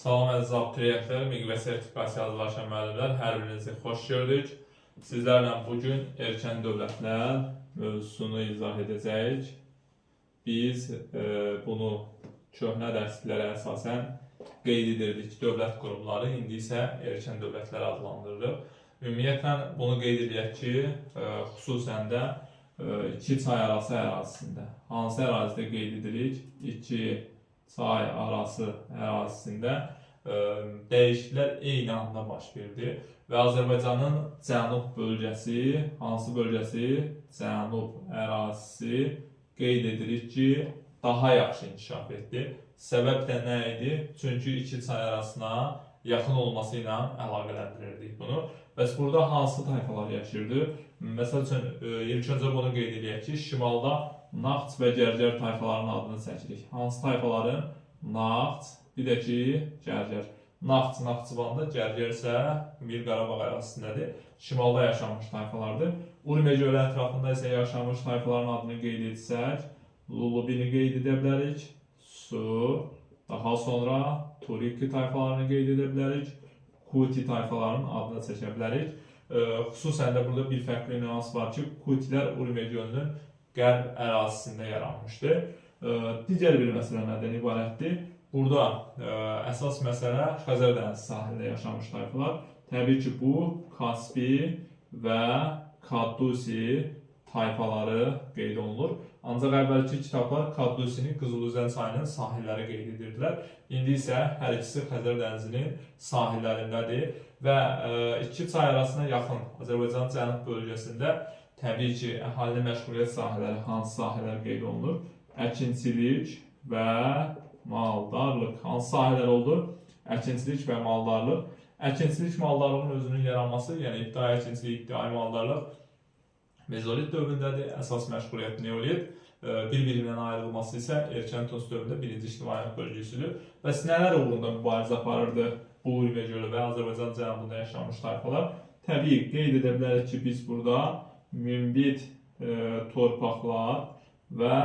Salam əziz abituriyentlər, miqyas sertifikasiya hazırlaşan müəllimlər, hər birinizi xoş gördük. Sizlərlə bugün erkən dövlətlər mövzusunu izah edəcəyik. Biz bunu köhnə dərsliklərə əsasən qeyd edirdik dövlət qurumları, indi isə erkən dövlətlər adlandırırıq. Ümumiyyətlə bunu qeyd edək ki, xüsusən də iki çay arası ərazisində, hansı ərazidə qeyd edirik? İki çay arası ərazisində dəyişikliklər eyni anda baş verdi və Azərbaycanın cənub bölgəsi, hansı bölgəsi? Cənub ərazisi qeyd edirik ki, daha yaxşı inkişaf etdi. Səbəb də nə idi? Çünki iki çay arasına yaxın olması ilə əlaqələndirirdik bunu. Bəs burada hansı tayfalar yaşayırdı? Məsəl üçün, ilk öncə bunu qeyd edək ki, şimalda Nağd və Gərgər tayfalarının adını çəkirik. Hansı tayfaların? Nağd, bir də ki, Gərgər. Nağd Naxçıvanda, Gərgər isə Mir Qarabağ ərazisindədir. Şimalda yaşamış tayfalardır. Urmiya gölü ətrafında isə yaşamış tayfaların adını qeyd etsək, Lulubini qeyd edə bilərik, Su, daha sonra Turiki tayfalarını qeyd edə bilərik, Kuti tayfalarının adını çəkə bilərik. Xüsusən də burada bir fərqli nüans var ki, Kutilər Urmiya gölünün qərb ərazisində yaranmışdır. Digər bir məsələ nədən ibarətdir? Burada əsas məsələ Xəzər dənizi sahilində yaşamış tayfalar. Təbii ki, bu Kaspi və Kaddusi tayfaları qeyd olunur. Ancaq əvvəlki kitablar Kaddusini Qızılüzən çayının sahilləri qeyd edirdilər. İndi isə hər ikisi Xəzər dənizinin sahillərindədir və iki çay arasına yaxın Azərbaycanın cənub bölgəsində təbii ki, əhali məşğuliyyət sahələri, hansı sahələr qeyd olunur? Əkinçilik və maldarlıq. Hansı sahələr oldu? Əkinçilik və maldarlıq. Əkinçilik maldarlığın özünün yaranması, yəni ibtidai əkinçilik, ibtidai maldarlıq mezolit dövründədir. Əsas məşğuliyyət neolit. Bir-birindən ayrılması isə erkən tunç dövründə birinci ictimaiyyət bölgüsüdür. Bəs nələr uğrunda mübarizə aparırdı bu Urmiya gölü və Azərbaycan cənubunda yaşamış tayfalar? Təbii qeyd edə bilərik ki, biz burada münbit torpaqlar və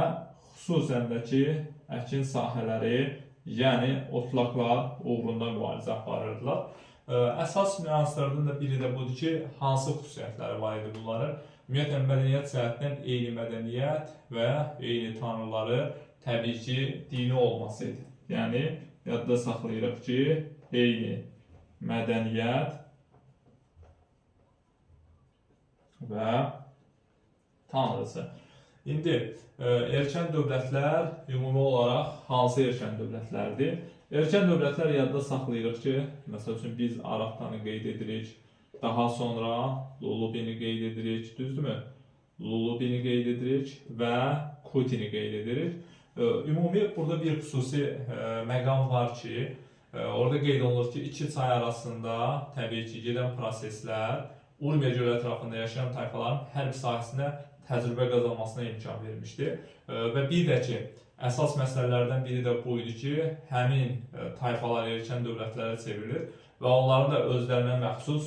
xüsusən də ki, əkin sahələri, yəni otlaqlar uğrunda mübarizə aparırdılar. Əsas nüanslardan da biri də budur ki, hansı xüsusiyyətləri var idi bunların? Ümumiyyətlə, mədəniyyət cəhətdən eyni mədəniyyət və eyni tanrıları təbii ki, dini olması idi. Yəni, yadda saxlayırıq ki, eyni mədəniyyət və tanrısı. İndi, erkən dövlətlər ümumi olaraq hansı erkən dövlətlərdir? Erkən dövlətlər yadda saxlayırıq ki, məsəl üçün biz Araqtanı qeyd edirik, daha sonra Lulubini qeyd edirik, düzdürmü? Lulubini qeyd edirik və Kutini qeyd edirik. Ümumi, burada bir xüsusi məqam var ki, orada qeyd olunur ki, iki çay arasında təbii ki, gedən proseslər Urmiya gölü ətrafında yaşayan tayfaların hərb sahəsində təcrübə qazanmasına imkan vermişdi. Və bir də ki, əsas məsələlərdən biri də bu idi ki, həmin tayfalar erkən dövlətlərə çevrilir və onların da özlərinə məxsus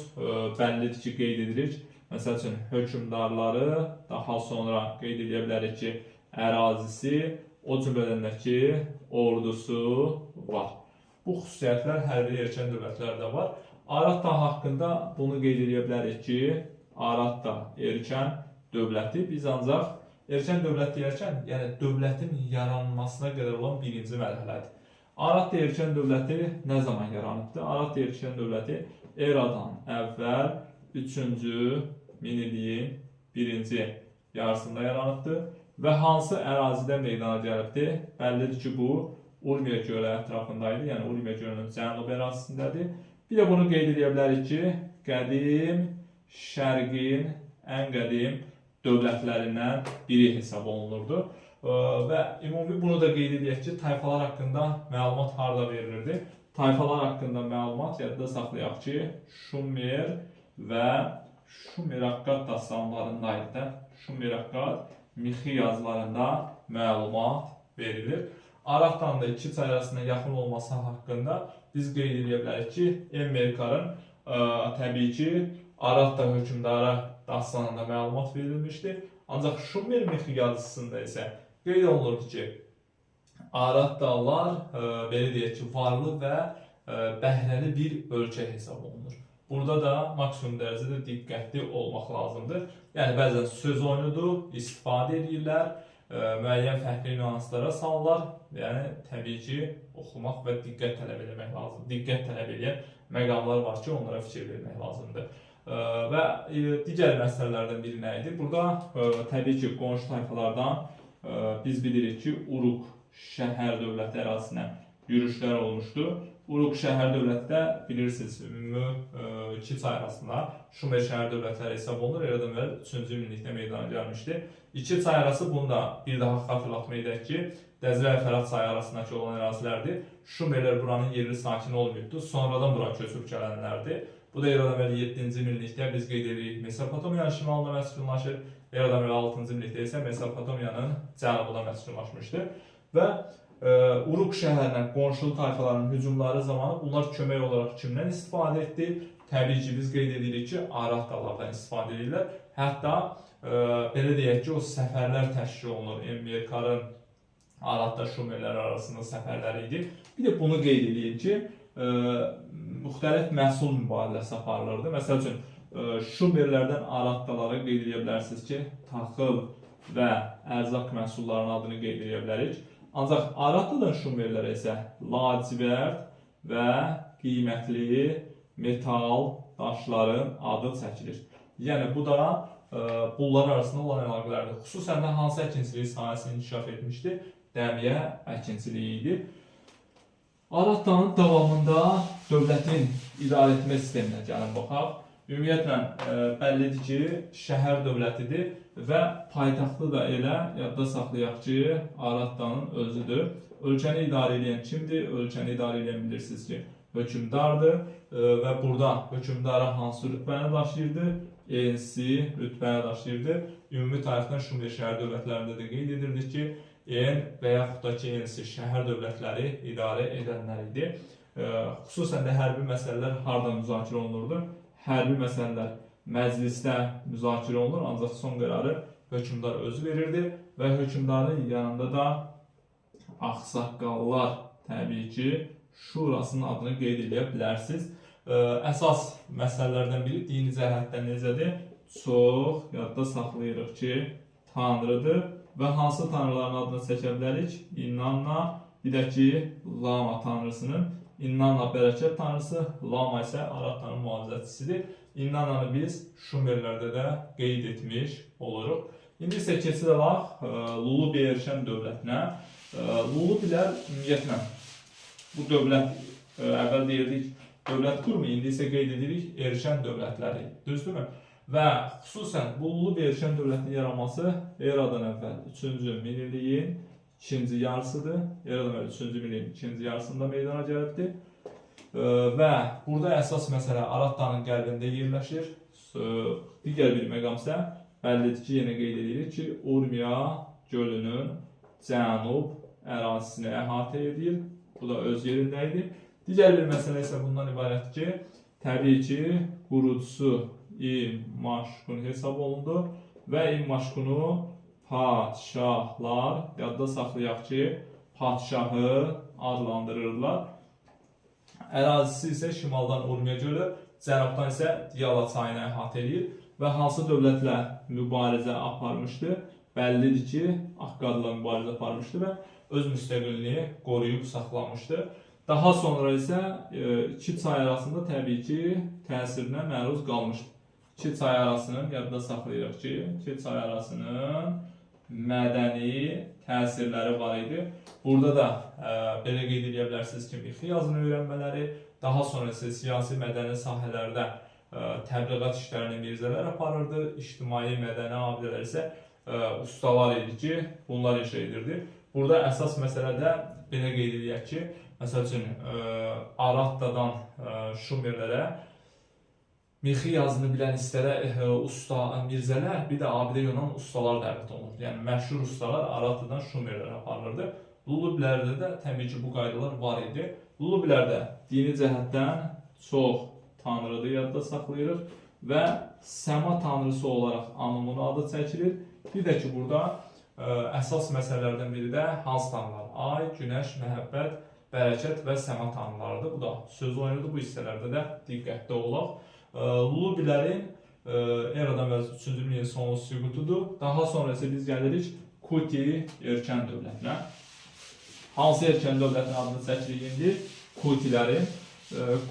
bəllidir ki, qeyd edirik. Məsəl üçün, hökmdarları, daha sonra qeyd edə bilərik ki, ərazisi, o cümlədən də ki, ordusu var. Bu xüsusiyyətlər hər bir erkən dövlətlərdə var. Araqda haqqında bunu qeyd edə bilərik ki, Araqda erkən dövləti, biz ancaq erkən dövlət deyərkən, yəni dövlətin yaranmasına qədər olan birinci mərhələdir. Araqda erkən dövləti nə zaman yaranıbdır? Araqda erkən dövləti eradan əvvəl 3-cü minilliyin birinci yarısında yaranıbdır və hansı ərazidə meydana gəlibdir? Bəllidir ki, bu Urmiya gölü ətrafındaydı, yəni Urmiya gölünün cənub ərazisindədir. Bir də bunu qeyd edə bilərik ki, qədim Şərqin ən qədim dövlətlərindən biri hesab olunurdu. Və ümumi bunu da qeyd edək ki, tayfalar haqqında məlumat harada verilirdi? Tayfalar haqqında məlumat yadda saxlayaq ki, Şumer və Şumeraqqad dastanlarındaydı. Şumeraqqad mixi yazılarında məlumat verilir. Araqdan da iki çay arasında yaxın olması haqqında biz qeyd edə bilərik ki, Emmerkarın təbii ki, Araqda hökmdara dastanında məlumat verilmişdir. Ancaq Şumer mixi yazısında isə qeyd olunurdu ki, Araqdalılar belə deyək ki, varlı və bəhrəli bir ölkə hesab olunur. Burada da maksimum dərəcədə diqqətli olmaq lazımdır. Yəni bəzən söz oyunudur, istifadə edirlər, müəyyən fərqli nüanslara salırlar. Yəni təbii ki, oxumaq və diqqət tələb etmək lazımdır. Diqqət tələb edən məqamlar var ki, onlara fikir vermək lazımdır. Və digər məsələlərdən biri nə idi? Burada təbii ki, qonşu tayfalardan biz bilirik ki, Uruq şəhər dövləti ərazisinə yürüşlər olmuşdu. Uruq şəhər dövləti də bilirsiniz, ümumi iki çay arasında Şumer şəhər dövlətləri hesab olunur. Eradan əvvəl 3-cü minillikdə meydana gəlmişdi. İki çay arası, bunu da bir daha xatırlatma edək ki, Dəzrə və Fərat çayı arasındakı olan ərazilərdir. Şumerlər buranın yerli sakini olmayıbdı. Sonradan bura köçüb gələnlərdir. Bu da eradan əvvəl 7-ci minillikdə biz qeyd edirik Mesopotamiyanın şimalında məskunlaşır. Eradan əvvəl 6-cı minillikdə isə Mesopotamiyanın cənubunda məskunlaşmışdır. Və Uruq şəhərinə qonşulu tayfaların hücumları zamanı bunlar kömək olaraq kimdən istifadə etdi? Təbii ki, biz qeyd edirik ki, Araq dağlardan istifadə edirlər. Hətta belə deyək ki, o səfərlər təşkil olunur. Enmerkarın Araqda Şumerlər arasında səfərləri idi. Bir də bunu qeyd edirik ki, müxtəlif məhsul mübadiləsi aparılırdı. Məsəl üçün, Şumerlərdən Araq dağlara qeyd edə bilərsiniz ki, taxıl və ərzaq məhsullarının adını qeyd edə bilərik. Ancaq Araqdan Şumerlərə isə lacivərd və qiymətli metal daşların adı çəkilir. Yəni bu da bunlar arasında olan əlaqələrdir. Xüsusən də hansı əkinçilik sahəsini inkişaf etmişdi? Dəmiyə əkinçiliyi idi. Araq davamında dövlətin idarə etmə sisteminə gəlin baxaq. Ümumiyyətlə bəllidir ki, şəhər dövlətidir və paytaxtı da elə, yadda saxlayaq ki, Araqdanın özüdür. Ölkəni idarə edən kimdir? Ölkəni idarə edən bilirsiniz ki, hökümdardır və burada hökümdara hansı rütbəni daşıyırdı? Ensi rütbəni daşıyırdı. Ümumi tarixdən Şumer şəhər dövlətlərində də qeyd edildi ki, en və yaxud da ki, ensi şəhər dövlətləri idarə edənlər idi. Xüsusən də hərbi məsələlər harada müzakirə olunurdu? Hərbi məsələlər məclisdə müzakirə olunur, ancaq son qərarı hökümdar özü verirdi və hökümdarın yanında da ağsaqqallar, təbii ki, şurasının adını qeyd edə bilərsiniz. Əsas məsələlərdən biri dini cəhətdən necədir? Çox yadda saxlayırıq ki, Tanrıdır və hansı tanrıların adını çəkə bilərik? İnnanna, bir də ki, Lama tanrısının. İnnanna bərəkət tanrısı, Lama isə Araqdanın mühafizəçisidir. İnnannanı biz Şumerlərdə də qeyd etmiş oluruq. İndi isə keçirək Lullubiyə erişən dövlətinə. Lullubilər ümumiyyətlə bu dövlət, əvvəl deyirdik, dövlət qurmu, indi isə qeyd edirik erişən dövlətləri, düzdürmü? Və xüsusən bu Lullubiyə erişən dövlətinin yaranması eradan əvvəl 3-cü minilliyin ikinci yarısıdır. Eradan əvvəl 3-cü minilliyin ikinci yarısında meydana gəlibdir. Və burada əsas məsələ Araqdanın qəlbində yerləşir. Digər bir məqam isə bəllidir ki, yenə qeyd edirik ki, Urmiya gölünün cənub ərazisini əhatə edir. Bu da öz yerində idi. Digər bir məsələ isə bundan ibarətdir ki, təbii ki, qurucusu İmmaşqun hesab olundu və İmmaşqunu padşahlar, yadda saxlayaq ki, padşahı adlandırırlar. Ərazisi isə şimaldan Urmiya gölü, cənubdan isə Diyala çayını əhatə edir və hansı dövlətlə mübarizə aparmışdı? Bəllidir ki, Akkadla mübarizə aparmışdı və öz müstəqilliyini qoruyub saxlamışdı. Daha sonra isə iki çay arasında təbii ki, təsirinə məruz qalmışdı. İki çay arasının, yadda saxlayırıq ki, iki çay arasının mədəni təsirləri var idi. Burada da belə qeyd edə bilərsiniz ki, mixi yazını öyrənmələri, daha sonra isə siyasi mədəni sahələrdə təbliğat işlərini mirzələr aparırdı, ictimai mədəni abidələr isə ustalar idi ki, bunlar icra edirdi. Burada əsas məsələ də belə qeyd edək ki, məsəl üçün Araqdadan Şumerlərə mixi yazını bilən usta mirzələr, bir də abidə yonan ustalar dəvət olunur. Yəni məşhur ustalar Araqdadan Şumerlərə aparılırdı. Lullubilərdə də təbii ki, bu qaydalar var idi. Lullubilərdə dini cəhətdən çox tanrıdır, yadda saxlayırıq və səma tanrısı olaraq Anumun adı çəkilir. Bir də ki, burada əsas məsələlərdən biri də hansı tanrılar? Ay, günəş, məhəbbət bərəkət və səma tanrılarıdır. Bu da söz oyunudur. Bu hissələrdə də diqqətli olaq. Lubilərin eradan əvvəl 3-cü minilliyin sonu süqutudur. Daha sonra isə biz gəlirik Kuti erkən dövlətinə. Hansı erkən dövlətin adını çəkirik indi? Kutilərin.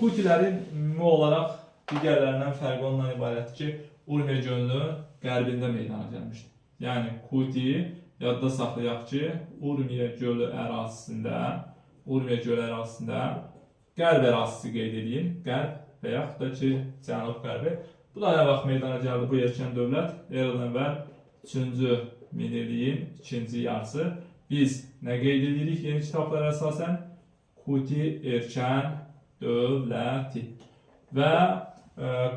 Kutilərin ümumi olaraq digərlərindən fərqi ondan ibarətdir ki, Urmiya gölünün qərbində meydana gəlmişdir. Yəni Kuti, yadda saxlayaq ki, Urmiya gölü ərazisində qərb ərazisi qeyd edeyim. Qərb və yaxud da ki, cənub-qərbi. Bu da nə vaxt meydana gəldi bu erkən dövlət? Eradan əvvəl 3-cü minilliyin ikinci yarısı. Biz nə qeyd edirik yeni kitablara əsasən? Kuti erkən dövləti. Və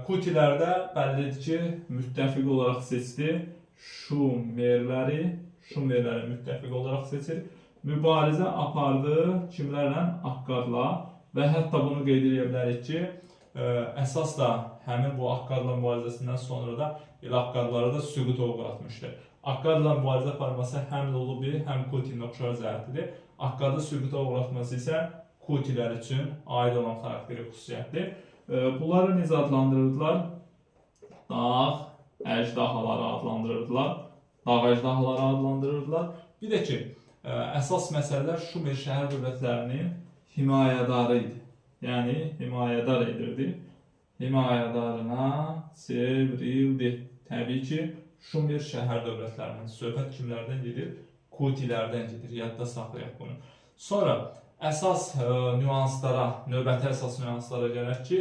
Kutilərdə bəllidir ki, müttəfiq olaraq seçdi. Şumerləri müttəfiq olaraq seçir. Mübarizə apardı kimlərlə? Akkadla. Və hətta bunu qeyd edə bilərik ki, əsas da həmin bu Akkadla mübarizəsindən sonra da Akkadları da süquta uğratmışdı. Akkadla mübarizə aparması həm Lubi, həm Kutinin oxşar cəhətidir. Akkadı süquta uğratması isə Kutilər üçün aid olan xarakteri xüsusiyyətdir. Bunları necə adlandırırdılar? Dağ əjdahaları adlandırırdılar. Dağ əjdahaları adlandırırdılar. Bir də ki, əsas məsələlər Şumer şəhər dövlətlərinin himayədarı idi. Yəni, himayədar edirdi. Himayədarına çevrildi. Təbii ki, Şumer şəhər dövlətlərinin söhbət kimlərdən gedir? Kutilərdən gedir. Yadda saxlayaq bunu. Sonra əsas nüanslara, növbəti əsas nüanslara gələk ki,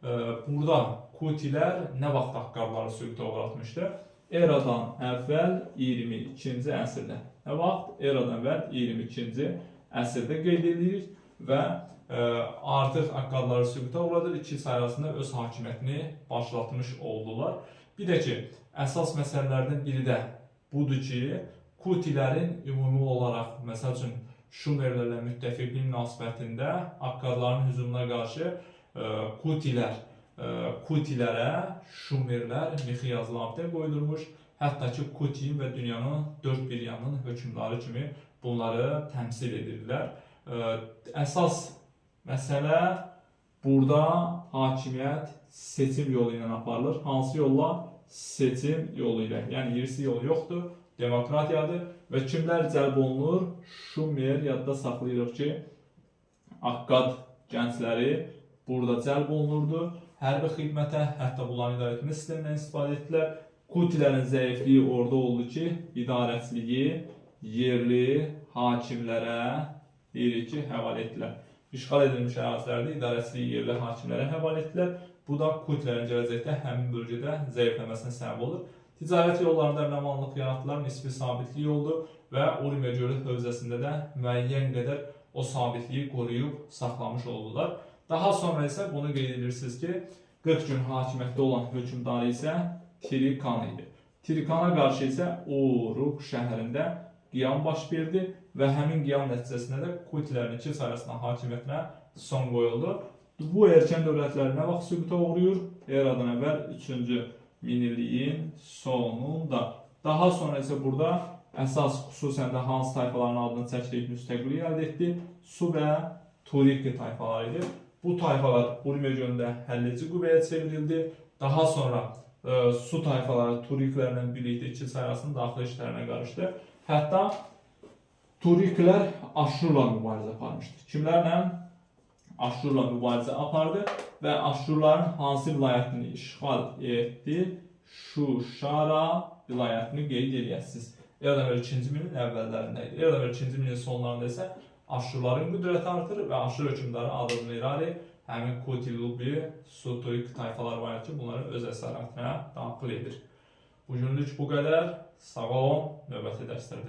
burada Kutilər nə vaxt Akkadları süquta uğratmışdı? Eradan əvvəl 22-ci əsrdə. Nə vaxt? Eradan əvvəl 22-ci əsrdə qeyd edilir və artıq Akkadları süquta uğradır. İki sayəsində öz hakimiyyətini başlatmış oldular. Bir də ki, əsas məsələlərdən biri də budur ki, Kutilərin ümumi olaraq, məsəl üçün, Şumerlərlə müttəfiqlik münasibətində Akkadların hücumuna qarşı Kutilərə Şumerlər mixi yazılı abdə qoydurmuş. Hətta ki, Kuti və dünyanın dörd bir yanının hökmdarı kimi bunları təmsil edirlər. Əsas məsələ burada hakimiyyət seçim yolu ilə aparılır. Hansı yolla? Seçim yolu ilə. Yəni, irsi yolu yoxdur. Demokratiyadır və kimlər cəlb olunur? Şumer, yadda saxlayırıq ki, Akkad gəncləri burada cəlb olunurdu. Hərbi xidmətə, hətta bunların idarəetmə sistemindən istifadə etdilər. Kutilərin zəifliyi orada oldu ki, idarəçiliyi yerli hakimlərə həvalə etdilər. İşğal edilmiş ərazilərdə idarəçiliyi yerli hakimlərə həvalə etdilər. Bu da Kutilərin gələcəkdə həmin bölgədə zəifləməsinə səbəb olur. Ticarət yollarında əmrəmanlıq yaratdılar, nisbi sabitlik oldu və Urmiya gölü hövzəsində də müəyyən qədər o sabitliyi qoruyub saxlamış oldular. Daha sonra isə bunu qeyd edirsiniz ki, 40 gün hakimiyyətdə olan hökmdarı isə Tirikan idi. Tirikana qarşı isə Uruk şəhərində qiyam baş verdi və həmin qiyam nəticəsində də Kutilərin iki sayəsində hakimiyyətinə son qoyuldu. Bu erkən dövlətlər nə vaxt süquta uğrayır? Eradan əvvəl 3-cü minilliyin sonunda. Daha sonra isə burada əsas xüsusən də hansı tayfaların adını çəkirik müstəqillik əldə etdi? Su və Turiki tayfaları idi. Bu tayfalar Urmiya gölündə həlledici qüvvəyə çevrildi. Daha sonra su tayfaları Turiklərlə birlikdə iki sayəsinin daxili işlərinə qarışdı. Hətta Turiklər Aşurla mübarizə aparmışdı. Kimlərlə? Aşurla mübarizə apardı və Aşurların hansı vilayətini işğal etdi? Şuşara vilayətini qeyd edəsiniz. Eradan əvvəl 2-ci minin əvvəllərində idi. Eradan əvvəl 2-ci minin sonlarında isə Aşurların qüdrəti artır və Aşur hökmdarı Adad-nirari həmin Kuti, Lubi, Su, Turik tayfaları var ki, bunları öz əsarətinə daxil edir. Bugünlük bu qədər. Sağ olun, növbəti dərslərdə.